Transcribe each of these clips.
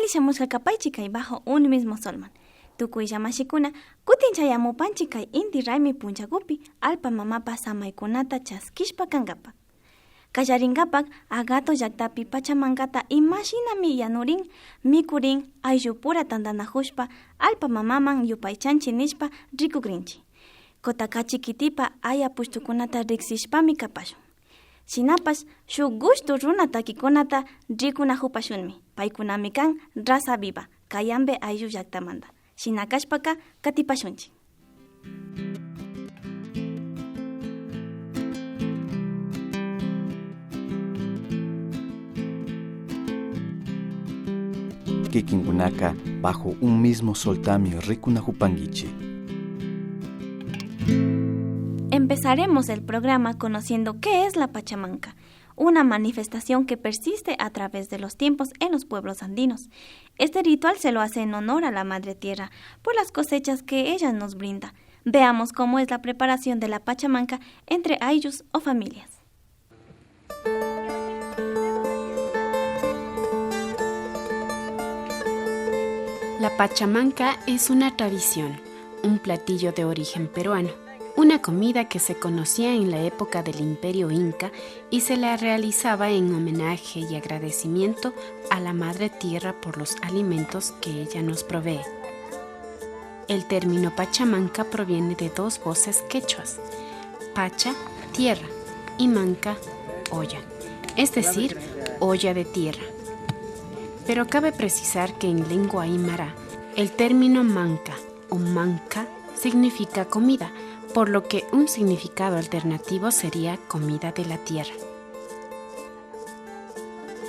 shamusqa kapaychik kay bajo un mismo solman. Tukuylla mashikuna kutin chayamupanchik kay inti raymi punchakupi alpa mamapa samaykunata chaskishpa kankapa. Kallarinkapak Agato llaktapi Pachamankata imashinami yanurin, mikurin, ayllu pura tantanahushpa alpa mamaman yupaychanchi nishpa rikukrinchi. Kotaka chikitipa aya pushtukunata riksishpami kapashun. Shinapash shuk gushtu runa takikunata rikunahupashunmi. Paykunami kan raza viva, kayambe ayllu llaktamanta. Shinakashpaka katipashunchi. Kikinkunaka bajo un mismo soltami rikunahupanguichi. Empezaremos el programa conociendo qué es la Pachamanca, una manifestación que persiste a través de los tiempos en los pueblos andinos. Este ritual se lo hace en honor a la Madre Tierra por las cosechas que ella nos brinda. Veamos cómo es la preparación de la Pachamanca entre ayllus o familias. La pachamanca es una tradición, un platillo de origen peruano, una comida que se conocía en la época del Imperio Inca y se la realizaba en homenaje y agradecimiento a la Madre Tierra por los alimentos que ella nos provee. El término pachamanca proviene de dos voces quechuas, pacha, tierra, y manca, olla, es decir, olla de tierra. Pero cabe precisar que en lengua aymara, el término manca o manca significa comida, por lo que un significado alternativo sería comida de la tierra.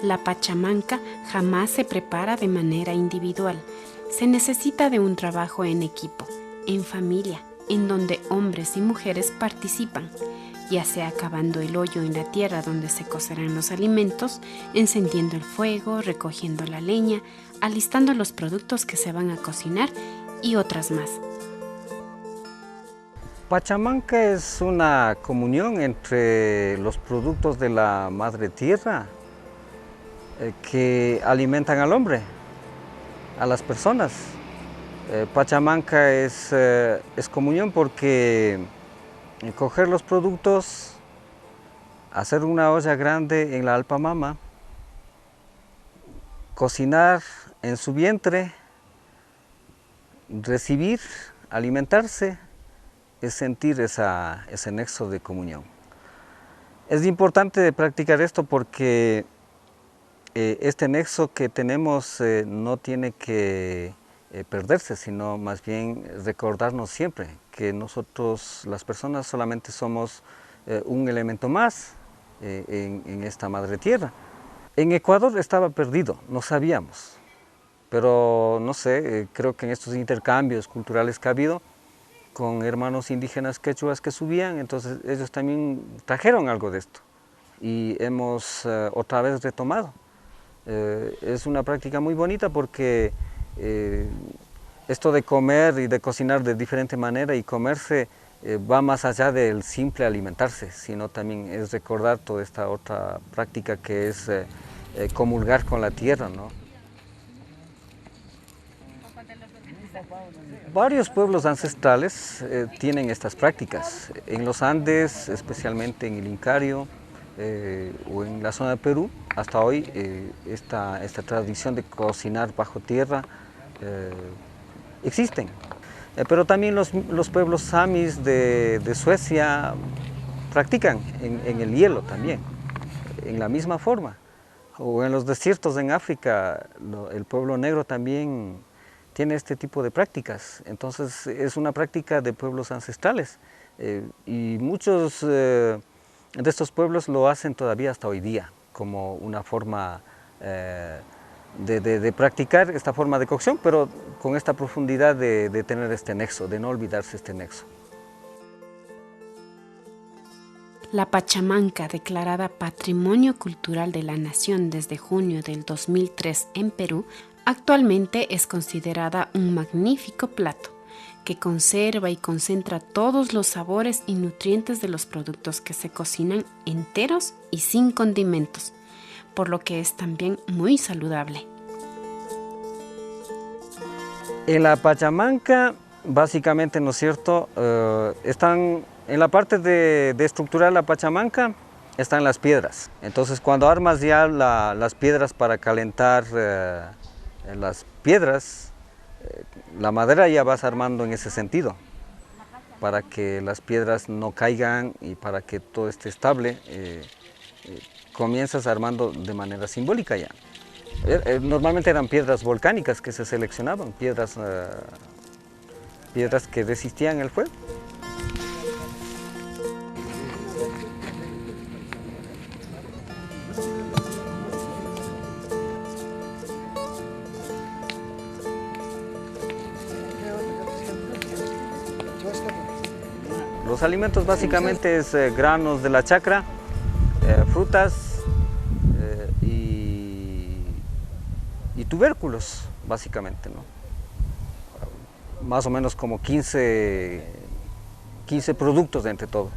La pachamanca jamás se prepara de manera individual. Se necesita de un trabajo en equipo, en familia, en donde hombres y mujeres participan, ya sea cavando el hoyo en la tierra donde se cocerán los alimentos, encendiendo el fuego, recogiendo la leña, alistando los productos que se van a cocinar y otras más. Pachamanca es una comunión entre los productos de la Madre Tierra que alimentan al hombre, a las personas. Pachamanca es comunión porque coger los productos, hacer una olla grande en la alpamama, cocinar en su vientre, recibir, alimentarse, es sentir ese nexo de comunión. Es importante practicar esto porque este nexo que tenemos no tiene que perderse, sino más bien recordarnos siempre que nosotros, las personas, solamente somos un elemento más en esta Madre Tierra. En Ecuador estaba perdido, no sabíamos, pero no sé, creo que en estos intercambios culturales que ha habido con hermanos indígenas quechuas que subían, entonces ellos también trajeron algo de esto y hemos otra vez retomado. Es una práctica muy bonita porque esto de comer y de cocinar de diferente manera y comerse va más allá del simple alimentarse, sino también es recordar toda esta otra práctica que es comulgar con la tierra, ¿no? Varios pueblos ancestrales tienen estas prácticas. En los Andes, especialmente en el Incario o en la zona de Perú, hasta hoy esta tradición de cocinar bajo tierra existen. Pero también los pueblos samis de Suecia practican en el hielo también, en la misma forma. O en los desiertos en África, el pueblo negro también tiene este tipo de prácticas. Entonces es una práctica de pueblos ancestrales y muchos de estos pueblos lo hacen todavía hasta hoy día como una forma de practicar esta forma de cocción, pero con esta profundidad de tener este nexo, de no olvidarse este nexo. La pachamanca, declarada Patrimonio Cultural de la Nación desde junio del 2003 en Perú, actualmente es considerada un magnífico plato que conserva y concentra todos los sabores y nutrientes de los productos que se cocinan enteros y sin condimentos, por lo que es también muy saludable. En la Pachamanca, básicamente, ¿no es cierto?, están en la parte de estructurar la Pachamanca, están las piedras. Entonces, cuando armas ya las piedras para calentar las piedras, la madera ya vas armando en ese sentido, para que las piedras no caigan y para que todo esté estable. Comienzas armando de manera simbólica ya. Normalmente eran piedras volcánicas que se seleccionaban, piedras que resistían el fuego. Los alimentos básicamente es granos de la chacra, frutas y tubérculos, básicamente, ¿no? Más o menos como 15 productos de entre todo.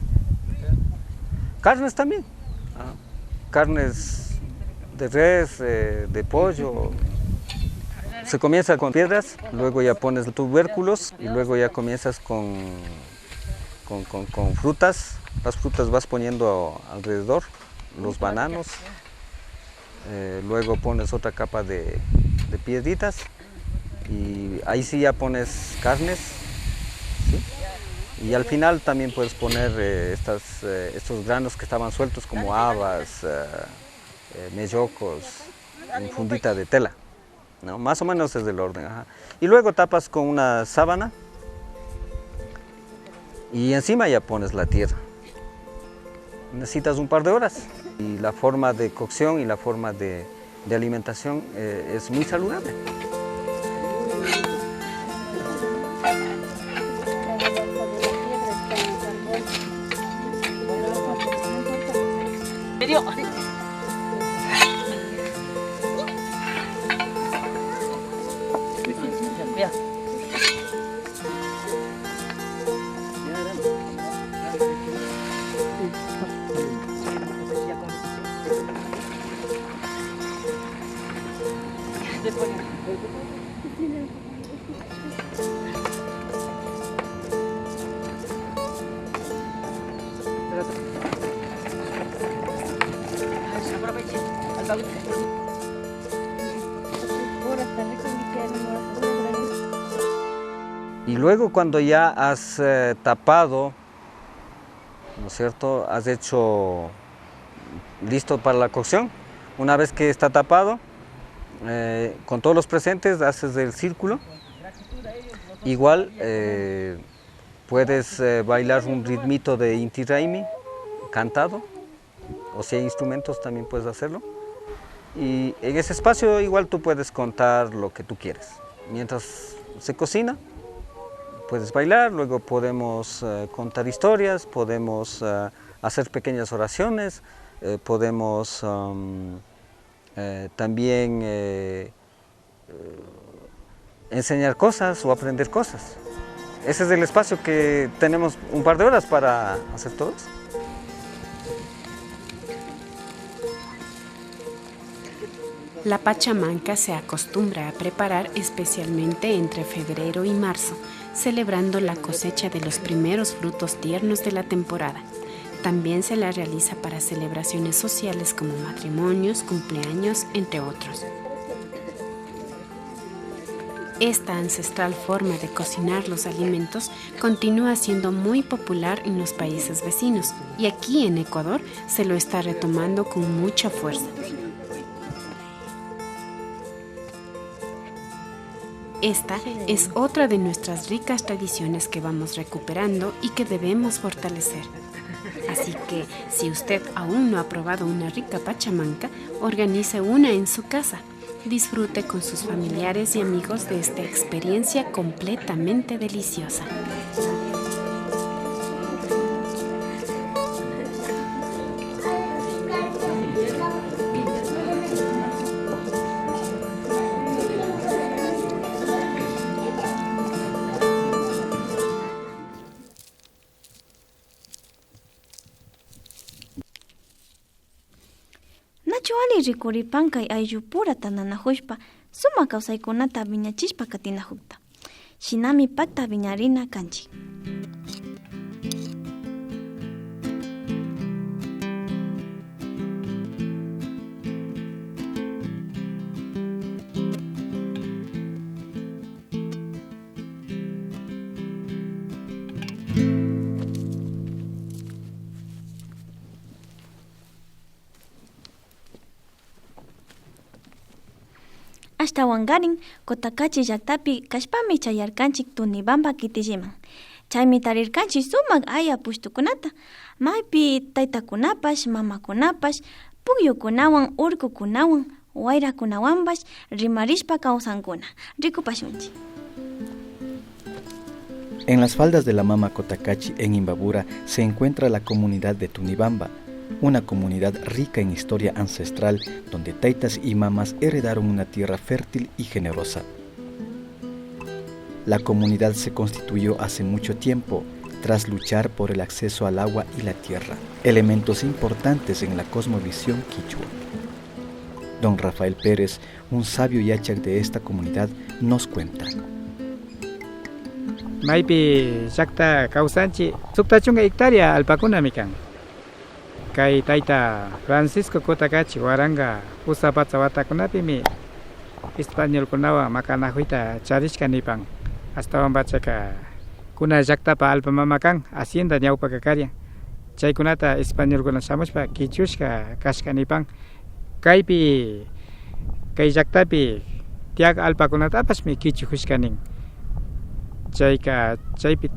Carnes también, carnes de res, de pollo. Se comienza con piedras, luego ya pones tubérculos y luego ya comienzas con frutas. Las frutas vas poniendo alrededor, los bananos, luego pones otra capa de piedritas y ahí sí ya pones carnes, ¿sí? Y al final también puedes poner estos granos que estaban sueltos como habas, mellocos, en fundita de tela, ¿no? Más o menos es del orden. Ajá. Y luego tapas con una sábana y encima ya pones la tierra. Necesitas un par de horas y la forma de cocción y la forma de alimentación es muy saludable. Y luego cuando ya has tapado, ¿no es cierto?, has hecho listo para la cocción. Una vez que está tapado, con todos los presentes haces el círculo. Igual puedes bailar un ritmito de Inti Raymi cantado, o si hay instrumentos también puedes hacerlo. Y en ese espacio igual tú puedes contar lo que tú quieres. Mientras se cocina, puedes bailar, luego podemos contar historias, podemos hacer pequeñas oraciones, podemos también enseñar cosas o aprender cosas. Ese es el espacio que tenemos un par de horas para hacer todo eso. La pachamanca se acostumbra a preparar especialmente entre febrero y marzo, celebrando la cosecha de los primeros frutos tiernos de la temporada. También se la realiza para celebraciones sociales como matrimonios, cumpleaños, entre otros. Esta ancestral forma de cocinar los alimentos continúa siendo muy popular en los países vecinos y aquí en Ecuador se lo está retomando con mucha fuerza. Esta es otra de nuestras ricas tradiciones que vamos recuperando y que debemos fortalecer. Así que, si usted aún no ha probado una rica pachamanca, organice una en su casa. Disfrute con sus familiares y amigos de esta experiencia completamente deliciosa. Nachuali rikuripankay ayllu purata nanahushpa, suma kawsaykunata viñachishpa katinahukta. shinami pakta viñarina kanchik. Hasta wangarin Cotacachi llaktapi kashpami chayarkanchik Tunibamba kitilliman. Chaymi tarirkanchik sumak aya pushtukunata. Maypi taytakunapash, mamakunapash, pukyukunawan, urkukunawan, wayrakunawanpash rimarishpa kawsankuna. Rikupashunchik. En las faldas de la Mama Cotacachi en Imbabura se encuentra la comunidad de Tunibamba, una comunidad rica en historia ancestral donde taitas y mamas heredaron una tierra fértil y generosa. La comunidad se constituyó hace mucho tiempo tras luchar por el acceso al agua y la tierra, elementos importantes en la cosmovisión quichua. Don Rafael Pérez, un sabio yachak de esta comunidad, nos cuenta. Maypi llakta kawsanchik suktachunga hectárea alpakunamikan. Kay tayta Francisco Cotacachi waranga usapacha watakunapimi españolkunawan makanakuyta charishkanipan astawanpachaka kuna llaktapa alpamama kan hacienda ñawpaka karyan chaykunata españolkuna shamushpa kichushka kashkanipan kaypi kay llaktapi tiyak alpakunatapashmi kichujushkanin chaypi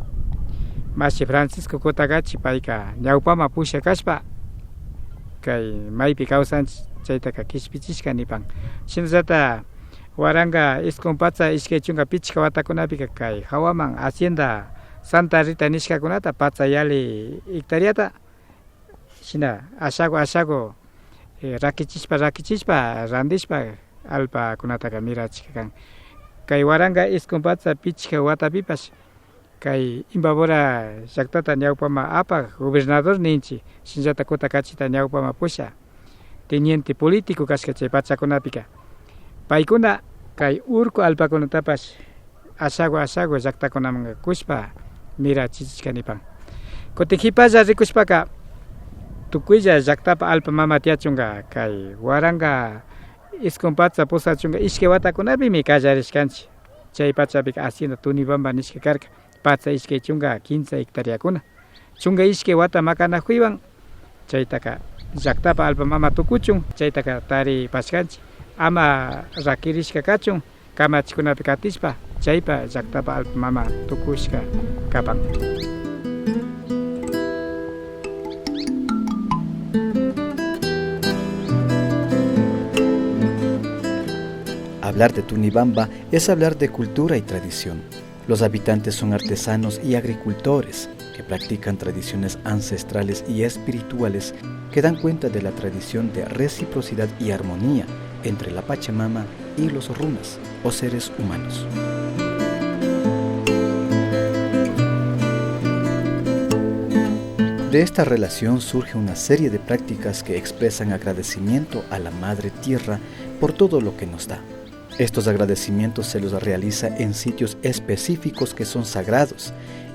mashi Francisco Cotacachi payka ñawpama pusha kashpa kay maypi kawsanchik chaytaka kishpichishkanipan shinallata waranga iskun pacha ishkay chunka pichka watakunapika kay hawaman hacienda Santa Rita nishkakunata pacha yali hectareata shina ashago rakichishpa randishpa alpakunataka mirachika kan kay waranga iskun pacha pichka watapipash kay Imbabura llaktata ñawpama apak gobernador ninchi shinllata Cotacachita ñawpama pusha teniente político kashka chay pachakunapika paykuna kay urku alpakunatapash ashago llaktakunaman kushpa mirachishkanipan kutikipalla rikushpaka tukuylla llaktapa alpamama tiachunga kay waranga iskun pacha pusachunga ishkay watakunapimi kallarishkanchik chay pachapika hacienda Tunibamba nishka karka pacha ishkay chunga 15 hectareakuna chunga ishkay wata makanakuywan chaytaka llaktapa alpamama tukuchun chaytaka tari pashkanchik ama rakirishka kachun kamachikunapi katishpa chaypa llaktapa alpamama tukushka kapan. Hablar de Tunibamba es hablar de cultura y tradición. Los habitantes son artesanos y agricultores que practican tradiciones ancestrales y espirituales que dan cuenta de la tradición de reciprocidad y armonía entre la Pachamama y los runas o seres humanos. De esta relación surge una serie de prácticas que expresan agradecimiento a la Madre Tierra por todo lo que nos da. Estos agradecimientos se los realiza en sitios específicos que son sagrados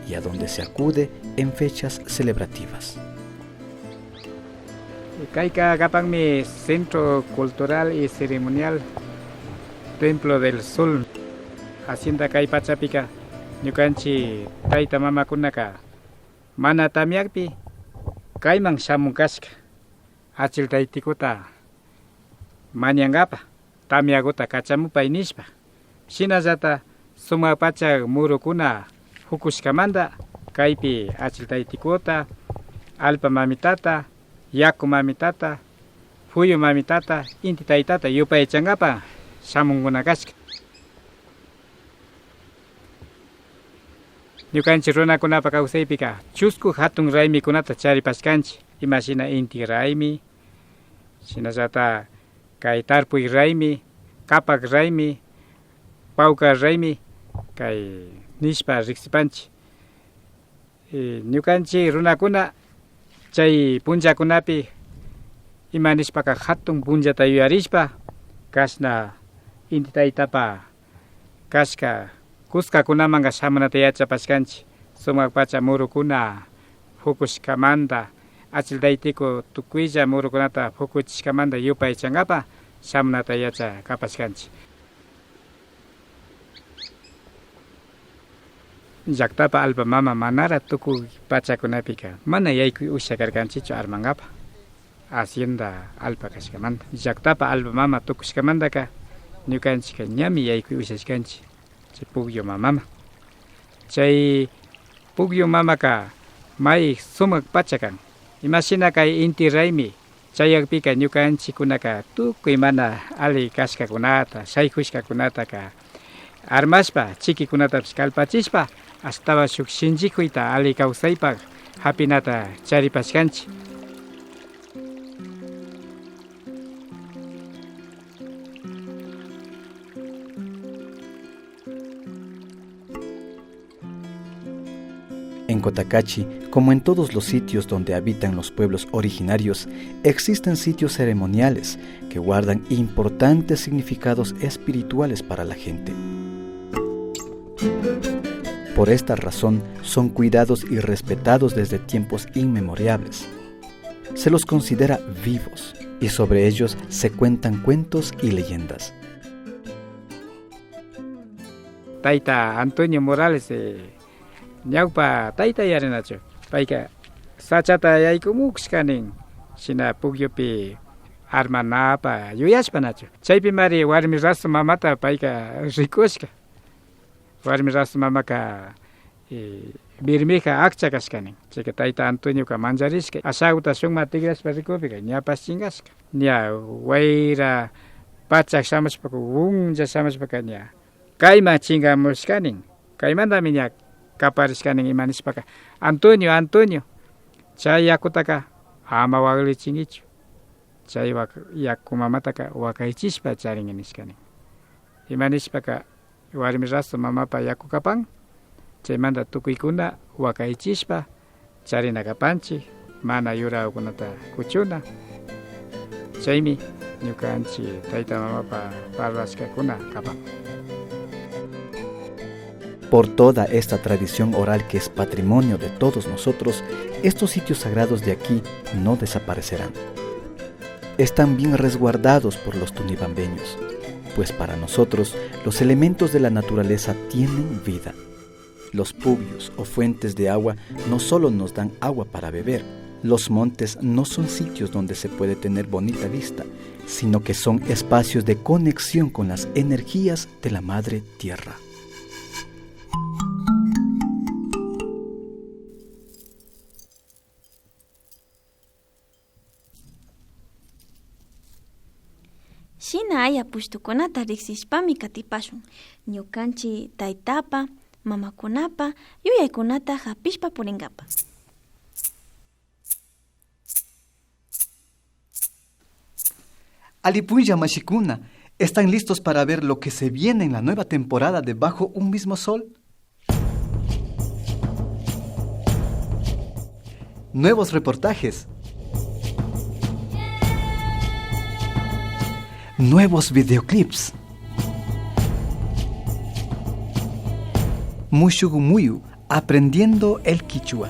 y a donde se acude en fechas celebrativas. Kayka kapanmi Centro Cultural y Ceremonial Templo del Sol Hacienda kay pachapika ñukanchik tayta mamakunaka mana tamyakpi kayman shamunkashka achiltaytikuta mañankapa tamyakuta kachamupay nishpa shinallata sumak pacha murukuna hukushkamanta kaypi achiltaytikuta alpa mamitata yaku mamitata fuyu mamitata inti taytata yupaychankapa shamunkunakashka ñukanchik runakunapa kawsaypika chusku hatun raymikunata charipashkanchik imashina inti raymi shinallata kay tarpuy raymi kapak raymi pawka raymi kay nishpa riksipanchik ñukanchik runakuna chay punllakunapi imanishpaka hatun punllata yuyarishpa kashna inti taytapa kashka Cuscakunamanga shamunata yachapashkanchik sumak pacha murukuna fukushkamanta achildaytiku tukuylla murukunata fukuchishkamanta yupaychankapa shamunata yachakapashkanchik. Llaktapa alpa mama manara tukuy pachakunapika mana yaykuy ushakarkanchichu armankapa hacienda alpa kashkamanta. Llaktapa alpa mama tukushkamantaka ñukanchika ñami yaykuy ushashkanchik chay pukyu mamama. Chay pukyu mamaka may sumak pacha kan. Imashina kay inti raymi chayakpika ñukanchikkunaka tukuy mana ali kashkakunata shaykushkakunataka armashpa chikikunatapish kalpachishpa hasta shuk shinchikuyta ali kawsaypaq hapinata charipashkanchik. En Cotacachi, como en todos los sitios donde habitan los pueblos originarios, existen sitios ceremoniales que guardan importantes significados espirituales para la gente. Por esta razón, son cuidados y respetados desde tiempos inmemorables. Se los considera vivos y sobre ellos se cuentan cuentos y leyendas. Taita Antonio Morales ñawpa tayta yarinachu payka sachata yaykumushkanin shina pukyupi armanapa yuyashpanachu. Chaypi mari warmi rasu mamata payka rikushka. Warmi rasu mamaka birmika akcha kashkanin. Chayka tayta Antonioka manjarishka ashawta shunma tigrashpa rikupika ñapas chingashka. Ña wayra pachak shamashpaka unlla shamashpaka ña kayma chingamushkanin. Kaymantami ña kaparishkanin imanishpaka Antonio chay yakutaka ama waqlichinkichu. Chay yakumamataka wakaychishpa charin nishkanin. Imanishpaka warmi rasu mamapa yaku kapan chaymanta tukuykuna wakaychishpa charinakapanchik mana yurawkunata kuchuna. Chaymi ñukanchik tayta mamapa parlashkakuna kapan. Por toda esta tradición oral que es patrimonio de todos nosotros, estos sitios sagrados de aquí no desaparecerán. Están bien resguardados por los tunibambeños, pues para nosotros los elementos de la naturaleza tienen vida. Los pugyos o fuentes de agua no solo nos dan agua para beber, los montes no son sitios donde se puede tener bonita vista, sino que son espacios de conexión con las energías de la Madre Tierra. Shina aya pushtukunata riksishpami katipashun. Ñukanchi taytapa, mamakunapa, yuyaykunata hapishpa purinkapa. Alipuya mashikuna, ¿están listos para ver lo que se viene en la nueva temporada de Bajo un mismo sol? Nuevos reportajes, nuevos videoclips, Mushugumuyu, aprendiendo el Quichua.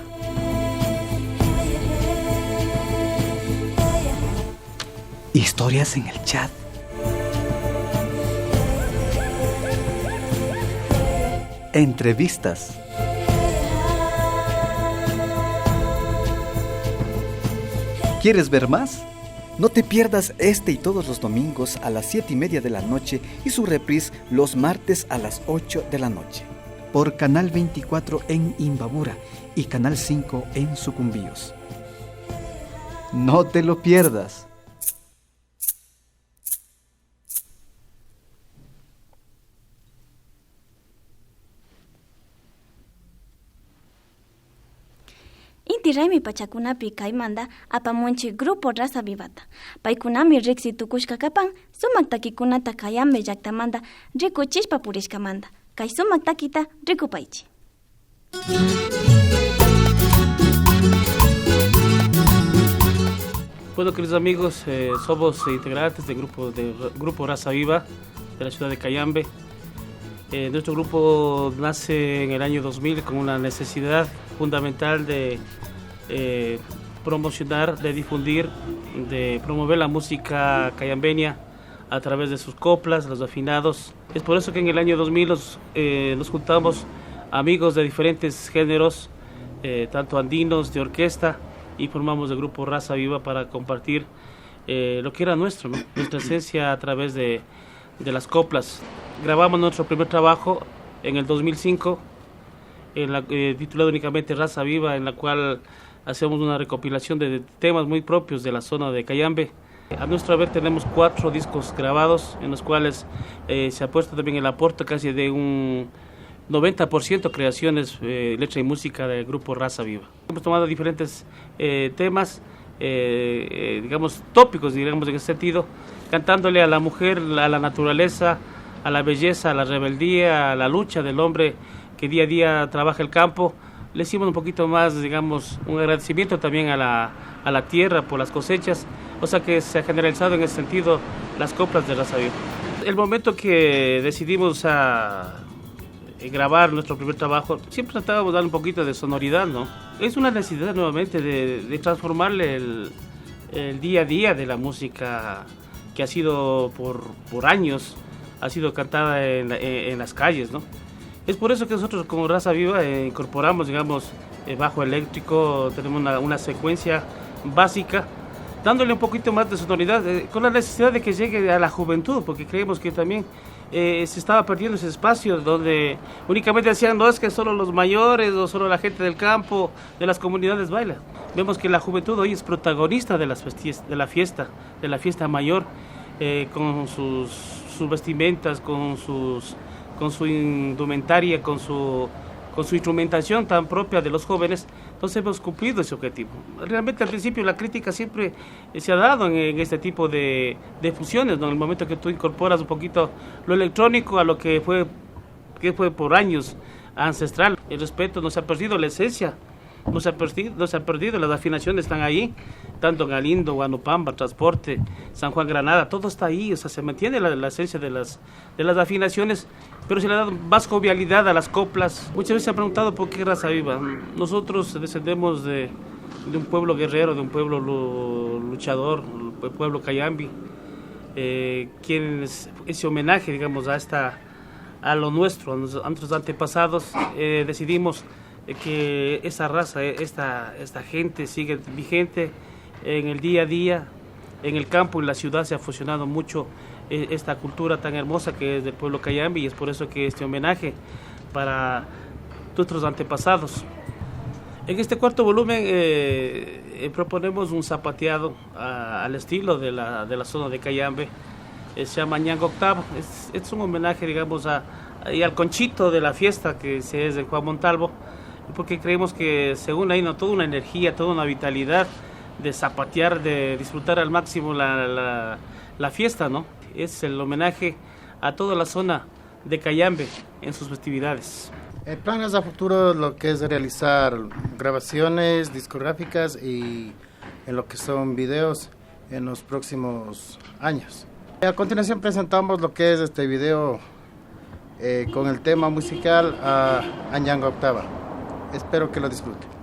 Historias en el chat. Entrevistas. ¿Quieres ver más? No te pierdas este y todos los domingos a las 7:30 de la noche y su reprise los martes a las 8 de la noche. Por Canal 24 en Imbabura y Canal 5 en Sucumbíos. No te lo pierdas. Inti raymi pachakunapi kaymanta apamunchi grupo Raza Vivata. Paykunami riksi tukushka kapan sumak takikunata kayambe llaktamanta rikuchishpa purishkamanta. Kay sumak takita rikupaychi. Bueno, queridos amigos, somos integrantes del grupo Raza Viva de la ciudad de Cayambe. Nuestro grupo nace en el año 2000 con una necesidad fundamental de promocionar, de difundir, de promover la música cayambeña a través de sus coplas, los afinados. Es por eso que en el año 2000 nos juntamos amigos de diferentes géneros, tanto andinos, de orquesta, y formamos el grupo Raza Viva para compartir lo que era nuestro, ¿no? Nuestra esencia a través de las coplas. Grabamos nuestro primer trabajo en el 2005, titulado únicamente Raza Viva, en la cual hacemos una recopilación de temas muy propios de la zona de Cayambe. A nuestro haber tenemos 4 discos grabados, en los cuales se ha puesto también el aporte casi de un 90% creaciones, letra y música del grupo Raza Viva. Hemos tomado diferentes temas, digamos tópicos, digamos en ese sentido, cantándole a la mujer, a la naturaleza, a la belleza, a la rebeldía, a la lucha del hombre que día a día trabaja el campo. Le hicimos un poquito más, digamos, un agradecimiento también a la tierra por las cosechas, o sea que se ha generalizado en ese sentido las coplas de Raza Viva. El momento que decidimos grabar nuestro primer trabajo, siempre tratábamos de darle un poquito de sonoridad, ¿no? Es una necesidad nuevamente de transformarle el día a día de la música que ha sido por años, ha sido cantada en las calles, ¿no? Es por eso que nosotros como Raza Viva incorporamos, digamos, bajo eléctrico, tenemos una secuencia básica, dándole un poquito más de sonoridad, con la necesidad de que llegue a la juventud, porque creemos que también se estaba perdiendo ese espacio donde únicamente decían, no, es que solo los mayores o solo la gente del campo, de las comunidades baila. Vemos que la juventud hoy es protagonista de la fiesta mayor, con sus vestimentas, con su indumentaria, con su instrumentación tan propia de los jóvenes. Entonces hemos cumplido ese objetivo. Realmente al principio la crítica siempre se ha dado en este tipo de fusiones, ¿no? En el momento que tú incorporas un poquito lo electrónico a lo que fue por años ancestral. El respeto no se ha perdido, la esencia no se ha perdido, las afinaciones están ahí, tanto en Galindo, Guanupamba, Transporte, San Juan Granada, todo está ahí, o sea, se mantiene la esencia de las afinaciones, pero se le ha dado más jovialidad a las coplas. Muchas veces se ha preguntado por qué Raza Viva. Nosotros descendemos de un pueblo guerrero, de un pueblo luchador, el pueblo Cayambi, quien ese homenaje, digamos, a lo nuestro, a nuestros antepasados, decidimos que esa raza, esta gente sigue vigente en el día a día, en el campo y en la ciudad se ha fusionado mucho esta cultura tan hermosa que es del pueblo Cayambi, y es por eso que este homenaje para nuestros antepasados. En este cuarto volumen proponemos un zapateado al estilo de la zona de Cayambe, se llama Ñango Octavo, es un homenaje, digamos, y al conchito de la fiesta que es de Juan Montalvo, porque creemos que según ahí, ¿no?, toda una energía, toda una vitalidad de zapatear, de disfrutar al máximo la fiesta, ¿no? Es el homenaje a toda la zona de Cayambe en sus festividades. El plan es a futuro lo que es realizar grabaciones discográficas y en lo que son videos en los próximos años. A continuación presentamos lo que es este video con el tema musical a Ñango Octava. Espero que lo disfruten.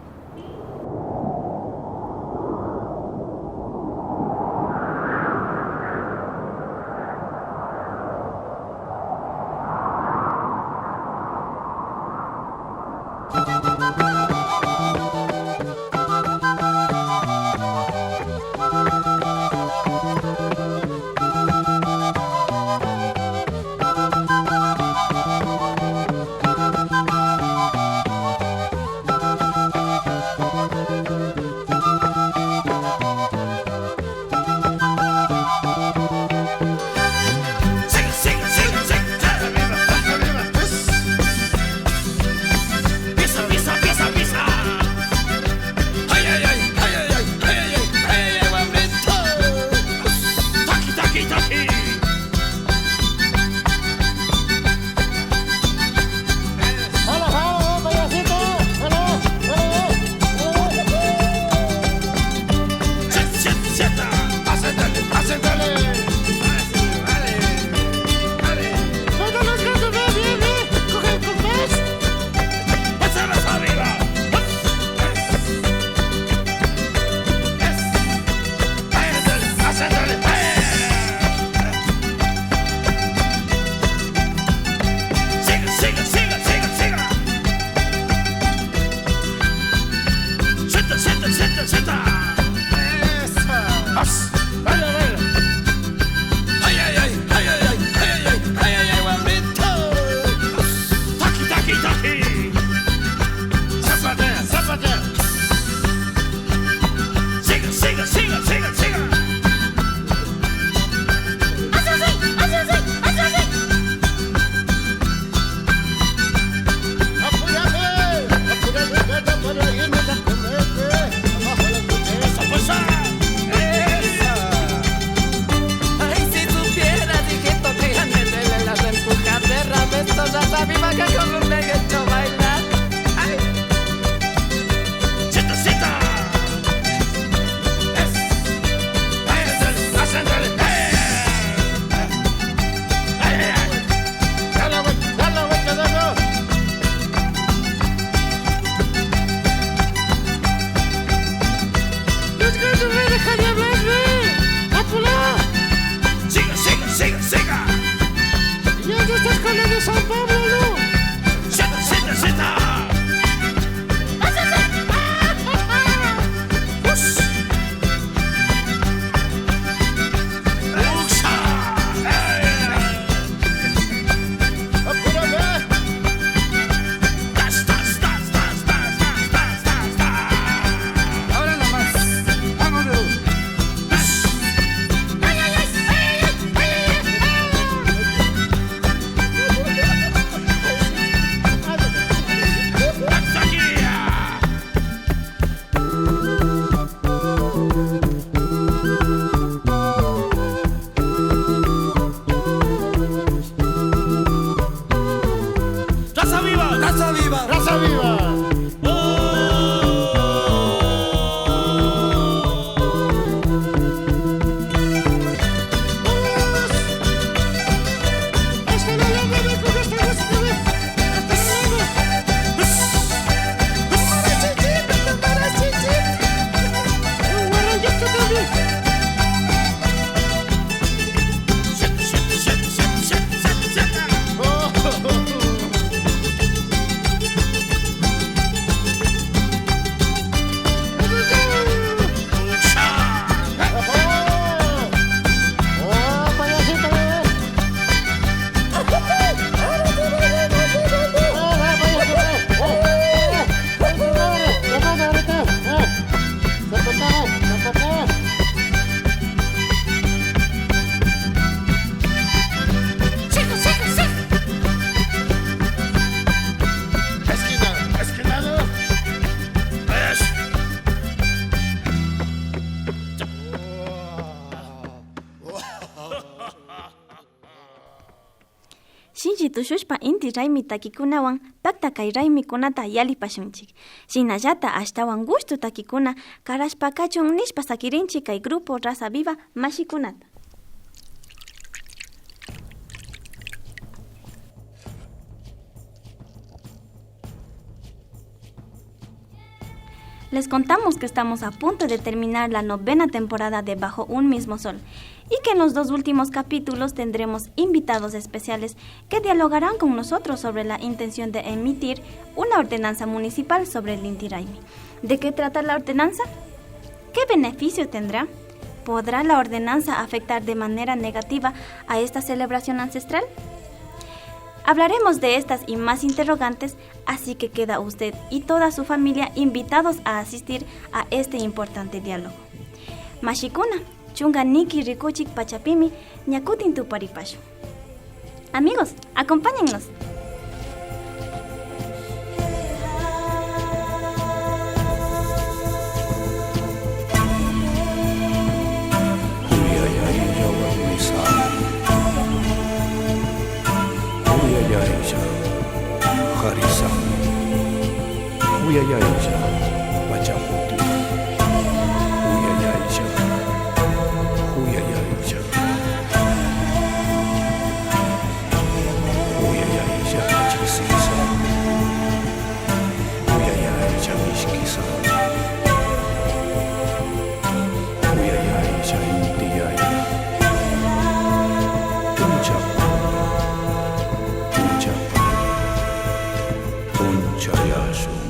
Shinji tushushpa inti raymi takikunawan pakta kay raymikunata yalipashunchik. Shinallata ashtawan gusto takikuna karashpakachun nishpa sakirinchik kay grupo Raza Viva mashikunata. Les contamos que estamos a punto de terminar la 9ª temporada de Bajo un mismo sol y que en los 2 últimos capítulos tendremos invitados especiales que dialogarán con nosotros sobre la intención de emitir una ordenanza municipal sobre el Inti Raymi. ¿De qué trata la ordenanza? ¿Qué beneficio tendrá? ¿Podrá la ordenanza afectar de manera negativa a esta celebración ancestral? Hablaremos de estas y más interrogantes, así que queda usted y toda su familia invitados a asistir a este importante diálogo. Mashikuna, chunga niki rikuchik pachapimi, ñakutin tuparipashu. Amigos, acompáñennos. Harisa, Uyayaisha, Pachaputi, Uyayaisha, Uyayaisha, Uyayaisha, Pachisisa, Uyayaisha, Mishkisa, Uyayaisha, Intiyaya, Unchapa, Unchapa. Unchayasu.